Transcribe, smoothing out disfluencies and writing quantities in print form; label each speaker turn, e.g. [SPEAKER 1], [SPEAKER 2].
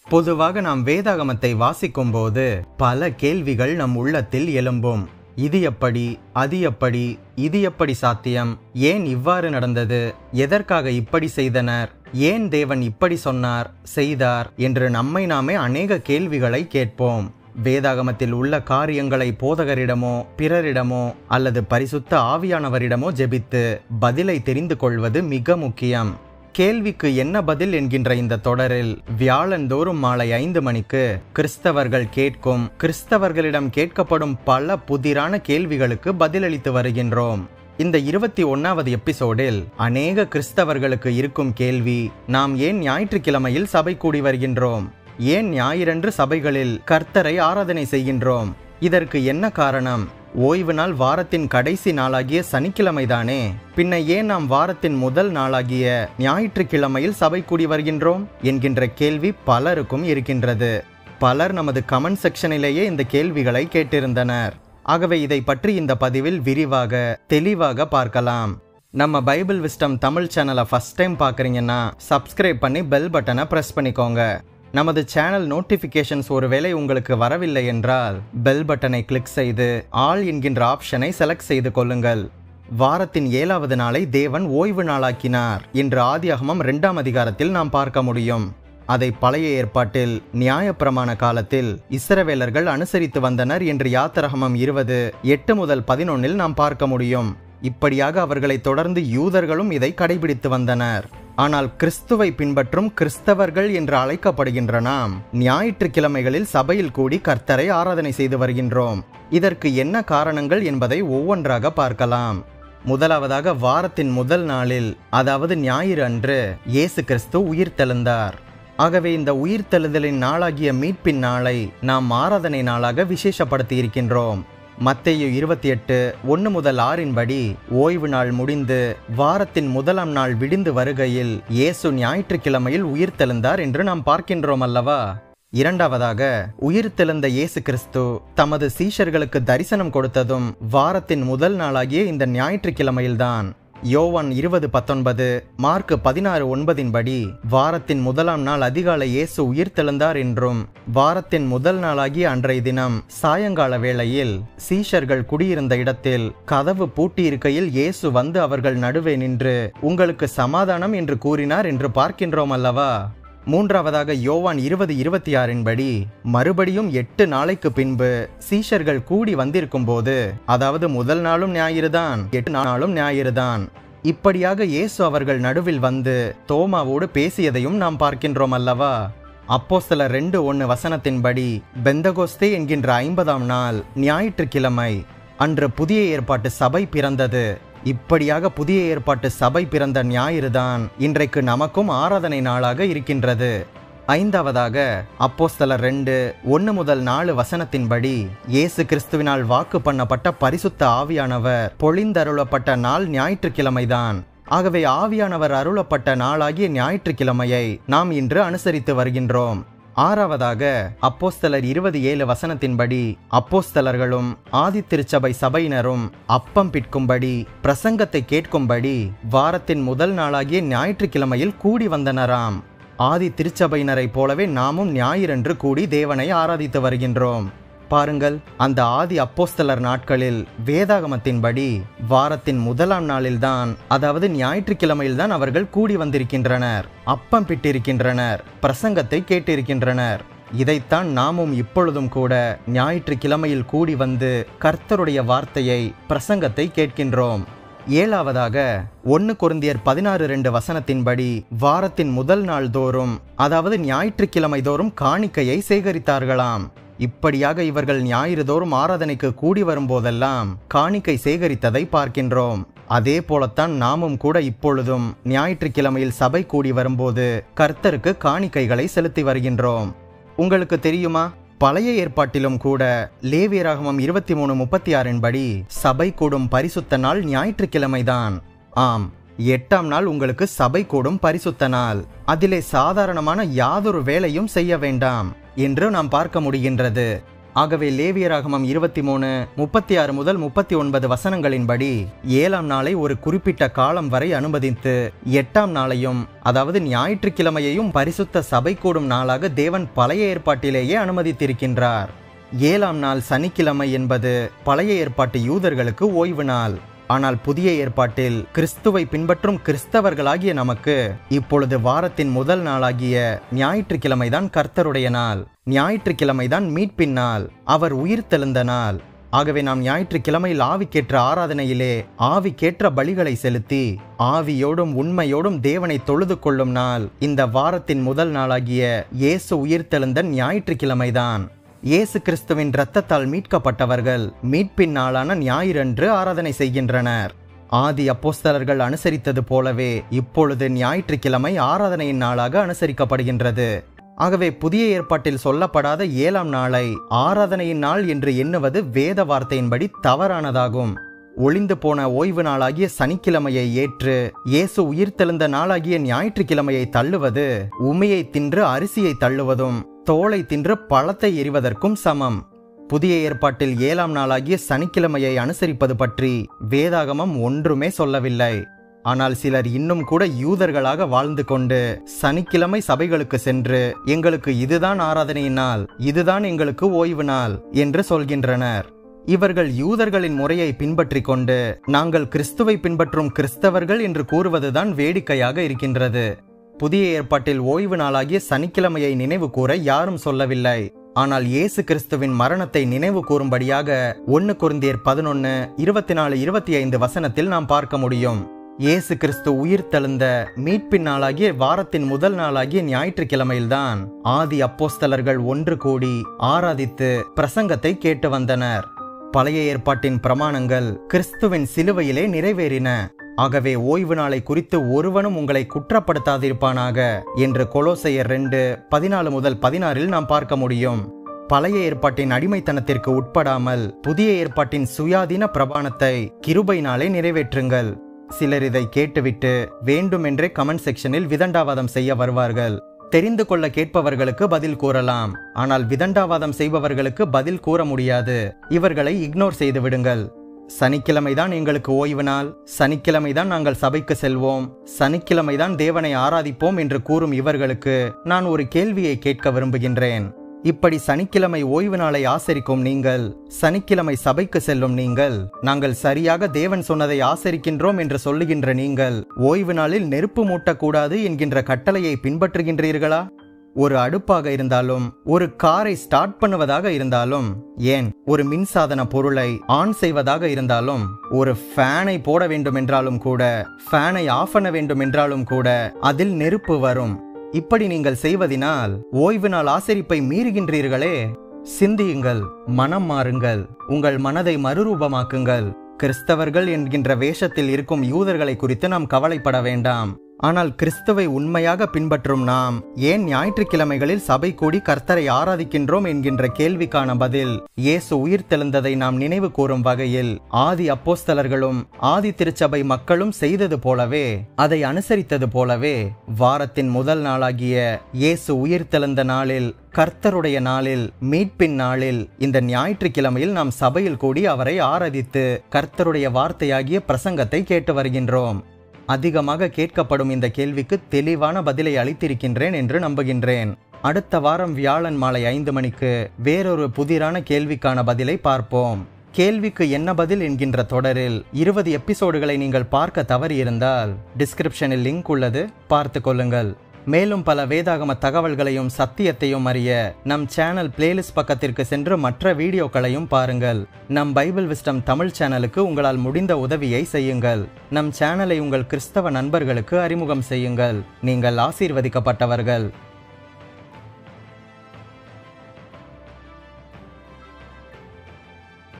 [SPEAKER 1] பொதுவாக நாம் வேதாகமத்தை வாசிக்கும் போது பல கேள்விகள் நம் உள்ளத்தில் எழும்பும். இது எப்படி, அது எப்படி, இது எப்படி சாத்தியம், ஏன் இவ்வாறு நடந்தது, எதற்காக இப்படி செய்தனர், ஏன் தேவன் இப்படி சொன்னார் செய்தார் என்று நம்மை நாமே அநேக கேள்விகளை கேட்போம். வேதாகமத்தில் உள்ள காரியங்களை போதகரிடமோ பிறரிடமோ அல்லது பரிசுத்த ஆவியானவரிடமோ ஜெபித்து பதிலை தெரிந்து கொள்வது மிக முக்கியம். கேள்விக்கு என்ன பதில் என்கின்ற இந்த தொடரில் வியாழந்தோறும் மாலை 5 மணிக்கு கிறிஸ்தவர்கள் கேட்கும், கிறிஸ்தவர்களிடம் கேட்கப்படும் பல புதிரான கேள்விகளுக்கு பதிலளித்து வருகின்றோம். இந்த 21வது எபிசோடில் அநேக கிறிஸ்தவர்களுக்கு இருக்கும் கேள்வி, நாம் ஏன் ஞாயிற்றுக்கிழமையில் சபை கூடி வருகின்றோம், ஏன் ஞாயிறன்று சபைகளில் கர்த்தரை ஆராதனை செய்கின்றோம், இதற்கு என்ன காரணம், ஓய்வு நாள் வாரத்தின் கடைசி நாளாகிய சனிக்கிழமைதானே, பின்ன ஏன் நாம் வாரத்தின் முதல் நாளாகிய ஞாயிற்றுக்கிழமையில் சபை கூடி வருகின்றோம் என்கின்ற கேள்வி பலருக்கும் இருக்கின்றது. பலர் நமது கமெண்ட் செக்ஷனிலேயே இந்த கேள்விகளை கேட்டிருந்தனர். ஆகவே இதை பற்றி இந்த பதிவில் விரிவாக தெளிவாக பார்க்கலாம். நம்ம பைபிள் விஸ்டம் தமிழ் சேனலை ஃபர்ஸ்ட் டைம் பார்க்குறீங்கன்னா சப்ஸ்கிரைப் பண்ணி பெல் பட்டனை ப்ரெஸ் பண்ணிக்கோங்க. நமது சேனல் நோட்டிஃபிகேஷன்ஸ் ஒருவேளை உங்களுக்கு வரவில்லை என்றால் பெல் பட்டனை கிளிக் செய்து ஆல் என்கின்ற ஆப்ஷனை செலக்ட் செய்து கொள்ளுங்கள். வாரத்தின் 7வது நாளை தேவன் ஓய்வு நாளாக்கினார் என்று ஆதியாகமம் 2ஆம் அதிகாரத்தில் நாம் பார்க்க முடியும். அதை பழைய ஏற்பாட்டில் நியாயப்பிரமாண காலத்தில் இஸ்ரவேலர்கள் அனுசரித்து வந்தனர் என்று யாத்திராகமம் 20:8-11 நாம் பார்க்க முடியும். இப்படியாக அவர்களை தொடர்ந்து யூதர்களும் இதை கடைபிடித்து வந்தனர். ஆனால் கிறிஸ்துவை பின்பற்றும் கிறிஸ்தவர்கள் என்று அழைக்கப்படுகின்ற நாம் ஞாயிற்றுக்கிழமைகளில் சபையில் கூடி கர்த்தரை ஆராதனை செய்து வருகின்றோம். இதற்கு என்ன காரணங்கள் என்பதை ஒவ்வொன்றாக பார்க்கலாம். முதலாவதாக, வாரத்தின் முதல் நாளில், அதாவது ஞாயிறு அன்று இயேசு கிறிஸ்து உயிர்த்தெழுந்தார். ஆகவே இந்த உயிர்த்தெழுதலின் நாளாகிய மீட்பின் நாளை நாம் ஆராதனை நாளாக விசேஷப்படுத்தி இருக்கின்றோம். மத்தேயு 28:1-6 படி ஓய்வு நாள் முடிந்து வாரத்தின் முதலாம் நாள் விடிந்து வருகையில் இயேசு ஞாயிற்றுக்கிழமையில் உயிர்த்தெழுந்தார் என்று நாம் பார்க்கின்றோம் அல்லவா. இரண்டாவதாக, உயிர்த்தெழுந்த இயேசு கிறிஸ்து தமது சீஷர்களுக்கு தரிசனம் கொடுத்ததும் வாரத்தின் முதல் நாளாகிய இந்த ஞாயிற்றுக்கிழமையில்தான். யோவான் 20:19, மார்க் 16:9 படி வாரத்தின் முதலாம் நாள் அதிகாலை இயேசு உயிர்த்தெழுந்தார் என்றும், வாரத்தின் முதல் நாளாகிய அன்றைய தினம் சாயங்கால வேளையில் சீஷர்கள் குடியிருந்த இடத்தில் கதவு பூட்டியிருக்கையில் இயேசு வந்து அவர்கள் நடுவே நின்று உங்களுக்கு சமாதானம் என்று கூறினார் என்று பார்க்கின்றோம் அல்லவா. மூன்றாவதாக, யோவான் 20:26 படி மறுபடியும் 8 நாளைக்கு பின்பு சீஷர்கள் கூடி வந்திருக்கும் போது, அதாவது முதல் நாளும் ஞாயிறுதான், 8 நாளும் ஞாயிறுதான், இப்படியாக இயேசு அவர்கள் நடுவில் வந்து தோமாவோடு பேசியதையும் நாம் பார்க்கின்றோம் அல்லவா. அப்போஸ்தலர் 2:1 பெந்தகோஸ்தே என்கின்ற 50ஆம் நாள் ஞாயிற்றுக்கிழமை அன்று புதிய ஏற்பாட்டு சபை பிறந்தது. இப்படியாக புதிய ஏற்பாட்டு சபை பிறந்த ஞாயிறுதான் இன்றைக்கு நமக்கும் ஆராதனை நாளாக இருக்கின்றது. ஐந்தாவதாக, அப்போஸ்தலர் 2:1-4 படி இயேசு கிறிஸ்துவினால் வாக்கு பண்ணப்பட்ட பரிசுத்த ஆவியானவர் பொழிந்தருளப்பட்ட நாள் ஞாயிற்றுக்கிழமைதான். ஆகவே ஆவியானவர் அருளப்பட்ட நாளாகிய ஞாயிற்றுக்கிழமையை நாம் இன்று அனுசரித்து வருகின்றோம். ஆறாவதாக, அப்போஸ்தலர் 27 படி அப்போஸ்தலர்களும் ஆதி திருச்சபை சபையினரும் அப்பம் பிட்கும்படி பிரசங்கத்தை கேட்கும்படி வாரத்தின் முதல் நாளாகிய ஞாயிற்றுக்கிழமையில் கூடி வந்தனராம். ஆதி திருச்சபையினரை போலவே நாமும் ஞாயிறன்று கூடி தேவனை ஆராதித்து வருகின்றோம். பாருங்கள், அந்த ஆதி அப்போஸ்தலர் நாட்களில் வேதாகமத்தின்படி வாரத்தின் முதலாம் நாளில்தான், அதாவது ஞாயிற்றுக்கிழமையில்தான் அவர்கள் கூடி வந்திருக்கின்றனர், அப்பம் பிட்டிருக்கின்றனர், பிரசங்கத்தை கேட்டிருக்கின்றனர். இதைத்தான் நாமும் இப்பொழுதும் கூட ஞாயிற்றுக்கிழமையில் கூடி வந்து கர்த்தருடைய வார்த்தையை, பிரசங்கத்தை கேட்கின்றோம். ஏழாவதாக, 1 கொரிந்தியர் 16:2 படி வாரத்தின் முதல் நாள் தோறும், அதாவது ஞாயிற்றுக்கிழமை தோறும் காணிக்கையை சேகரித்தார்களாம். இப்படியாக இவர்கள் ஞாயிறு தோறும் ஆராதனைக்கு கூடி வரும்போதெல்லாம் காணிக்கை சேகரித்ததை பார்க்கின்றோம். அதே போலத்தான் நாமும் கூட இப்பொழுதும் ஞாயிற்றுக்கிழமையில் சபை கூடி வரும்போது கர்த்தருக்கு காணிக்கைகளை செலுத்தி வருகின்றோம். உங்களுக்கு தெரியுமா, பழைய ஏற்பாட்டிலும் கூட லேவியராகமம் 23:36 படி சபை கூடும் பரிசுத்த நாள் ஞாயிற்றுக்கிழமைதான். ஆம், 8ஆம் நாள் உங்களுக்கு சபை கூடும் பரிசுத்த நாள். அதிலே சாதாரணமான யாதொரு வேலையும் செய்ய வேண்டாம் என்று நாம் பார்க்க முடிகின்றது. ஆகவே லேவியராகமம் 23:36 முதல் 39 வசனங்களின்படி 7ஆம் நாளை ஒரு குறிப்பிட்ட காலம் வரை அனுமதித்து 8ஆம் நாளையும், அதாவது ஞாயிற்றுக்கிழமையையும் பரிசுத்த சபை கூடும் நாளாக தேவன் பழைய ஏற்பாட்டிலேயே அனுமதித்திருக்கின்றார். 7ஆம் நாள் சனிக்கிழமை என்பது பழைய ஏற்பாட்டு யூதர்களுக்கு ஓய்வு நாள். ஆனால் புதிய ஏற்பாட்டில் கிறிஸ்துவை பின்பற்றும் கிறிஸ்தவர்களாகிய நமக்கு இப்பொழுது வாரத்தின் முதல் நாளாகிய ஞாயிற்றுக்கிழமைதான் கர்த்தருடைய நாள். ஞாயிற்றுக்கிழமைதான் மீட்பின் நாள், அவர் உயிர்த்தெழுந்த நாள். ஆகவே நாம் ஞாயிற்றுக்கிழமையில் ஆவிக்கேற்ற ஆராதனையிலே ஆவிக்கேற்ற பலிகளை செலுத்தி ஆவியோடும் உண்மையோடும் தேவனை தொழுது கொள்ளும் நாள் இந்த வாரத்தின் முதல் நாளாகிய இயேசு உயிர்த்தெழுந்த ஞாயிற்றுக்கிழமைதான். இயேசு கிறிஸ்துவின் இரத்தத்தால் மீட்கப்பட்டவர்கள் மீட்பின் நாளான ஞாயிறன்று ஆராதனை செய்கின்றனர். ஆதி அப்போஸ்தலர்கள் அனுசரித்தது போலவே இப்பொழுது ஞாயிற்றுக்கிழமை ஆராதனையின் நாளாக அனுசரிக்கப்படுகின்றது. ஆகவே புதிய ஏற்பாட்டில் சொல்லப்படாத 7ஆம் நாளை ஆராதனையின் நாள் என்று எண்ணுவது வேத வார்த்தையின்படி தவறானதாகும். ஒளிந்து போன ஓய்வு நாளாகிய சனிக்கிழமையை ஏற்று இயேசு உயிர்த்தெழுந்த நாளாகிய ஞாயிற்றுக்கிழமையை தள்ளுவது உமையை தின்று அரிசியை தள்ளுவதும் தோலை தின்று பழத்தை எறிவதற்கும் சமம். புதிய ஏற்பாட்டில் 7ஆம் நாளாகிய சனிக்கிழமையை அனுசரிப்பது பற்றி வேதாகமம் ஒன்றுமே சொல்லவில்லை. ஆனால் சிலர் இன்னும் கூட யூதர்களாக வாழ்ந்து கொண்டு சனிக்கிழமை சபைகளுக்கு சென்று எங்களுக்கு இதுதான் ஆராதனையின் நாள், இதுதான் எங்களுக்கு ஓய்வு நாள் என்று சொல்கின்றனர். இவர்கள் யூதர்களின் முறையை பின்பற்றி கொண்டு நாங்கள் கிறிஸ்துவை பின்பற்றும் கிறிஸ்தவர்கள் என்று கூறுவதுதான் வேடிக்கையாக இருக்கின்றது. புதிய ஏற்பாட்டில் ஓய்வு நாளாகிய சனிக்கிழமையை நினைவு கூற யாரும் சொல்லவில்லை. ஆனால் இயேசு கிறிஸ்துவின் மரணத்தை நினைவு கூறும்படியாக 1 கொரிந்தியர் 11:24-25 வசனத்தில் நாம் பார்க்க முடியும். இயேசு கிறிஸ்து உயிர்த்தெழுந்த மீட்பின் நாளாகிய வாரத்தின் முதல் நாளாகிய ஞாயிற்றுக்கிழமையில்தான் ஆதி அப்போஸ்தலர்கள் ஒன்று கூடி ஆராதித்து பிரசங்கத்தை கேட்டு வந்தனர். பழைய ஏற்பாட்டின் பிரமாணங்கள் கிறிஸ்துவின் சிலுவையிலே நிறைவேறின. ஆகவே ஓய்வு நாளை குறித்து ஒருவனும் உங்களை குற்றப்படுத்தாதிருப்பானாக என்று கொலோசையர் 2:14-16 நாம் பார்க்க முடியும். பழைய ஏற்பாட்டின் அடிமைத்தனத்திற்கு உட்படாமல் புதிய ஏற்பாட்டின் சுயாதீன பிரமாணத்தை கிருபையினாலே நிறைவேற்றுங்கள். சிலர் இதை கேட்டுவிட்டு வேண்டுமென்றே கமெண்ட் செக்ஷனில் விதண்டாவாதம் செய்ய வருவார்கள். தெரிந்து கொள்ள கேட்பவர்களுக்கு பதில் கூறலாம், ஆனால் விதண்டாவாதம் செய்பவர்களுக்கு பதில் கூற முடியாது. இவர்களை இக்னோர் செய்து விடுங்கள். சனிக்கிழமைதான் எங்களுக்கு ஓய்வு நாள், சனிக்கிழமைதான் நாங்கள் சபைக்கு செல்வோம், சனிக்கிழமைதான் தேவனை ஆராதிப்போம் என்று கூறும் இவர்களுக்கு நான் ஒரு கேள்வியை கேட்க விரும்புகின்றேன். இப்படி சனிக்கிழமை ஓய்வு நாளை ஆசரிக்கும் நீங்கள், சனிக்கிழமை சபைக்கு செல்லும் நீங்கள், நாங்கள் சரியாக தேவன் சொன்னதை ஆசரிக்கின்றோம் என்று சொல்லுகின்ற நீங்கள் ஓய்வு நாளில் நெருப்பு மூட்டக்கூடாது என்கின்ற கட்டளையை பின்பற்றுகின்றீர்களா? ஒரு அடுப்பாக இருந்தாலும், ஒரு காரை ஸ்டார்ட் பண்ணுவதாக இருந்தாலும், ஏன் ஒரு மின்சாதன பொருளை ஆன் செய்வதாக இருந்தாலும், ஒரு ஃபேனை போட வேண்டும் என்றாலும் கூட, ஃபேனை ஆஃப் பண்ண வேண்டும் என்றாலும் கூட அதில் நெருப்பு வரும். இப்படி நீங்கள் செய்வதினால் ஓய்வு நாள் ஆசரிப்பை மீறுகின்றீர்களே. சிந்தியுங்கள், மனம் மாறுங்கள், உங்கள் மனதை மறுரூபமாக்குங்கள். கிறிஸ்தவர்கள் என்கின்ற வேஷத்தில் இருக்கும் யூதர்களை குறித்து நாம் கவலைப்பட வேண்டாம். ஆனால் கிறிஸ்துவை உண்மையாக பின்பற்றும் நாம் ஏன் ஞாயிற்றுக்கிழமைகளில் சபை கூடி கர்த்தரை ஆராதிக்கின்றோம் என்கின்ற கேள்விக்கான பதில் இயேசு உயிர்த்தெழுந்ததை நாம் நினைவு கூறும் வகையில் ஆதி அப்போஸ்தலர்களும் ஆதி திருச்சபை மக்களும் செய்தது போலவே, அதை அனுசரித்தது போலவே, வாரத்தின் முதல் நாளாகிய இயேசு உயிர்த்தெழுந்த நாளில், கர்த்தருடைய நாளில், மீட்பின் நாளில், இந்த ஞாயிற்றுக்கிழமையில் நாம் சபையில் கூடி அவரை ஆராதித்து கர்த்தருடைய வார்த்தையாகிய பிரசங்கத்தை கேட்டு வருகின்றோம். அதிகமாக கேட்கப்படும் இந்த கேள்விக்கு தெளிவான பதிலை அளித்திருக்கின்றேன் என்று நம்புகின்றேன். அடுத்த வாரம் வியாழன் மாலை 5 மணிக்கு வேறொரு புதிரான கேள்விக்கான பதிலை பார்ப்போம். கேள்விக்கு என்ன பதில் என்கின்ற தொடரில் 20 எபிசோடுகளை நீங்கள் பார்க்க தவறியிருந்தால் டிஸ்கிரிப்ஷனில் லிங்க் உள்ளது, பார்த்து கொள்ளுங்கள். மேலும் பல வேதாகம தகவல்களையும் சத்தியத்தையும் அறிய நம் சேனல் பிளேலிஸ்ட் பக்கத்திற்கு சென்று மற்ற வீடியோக்களையும் பாருங்கள். நம் பைபிள் விஸ்டம் தமிழ் சேனலுக்கு உங்களால் முடிந்த உதவியை செய்யுங்கள். நம் சேனலை உங்கள் கிறிஸ்தவ நண்பர்களுக்கு அறிமுகம் செய்யுங்கள். நீங்கள் ஆசீர்வதிக்கப்பட்டவர்கள்.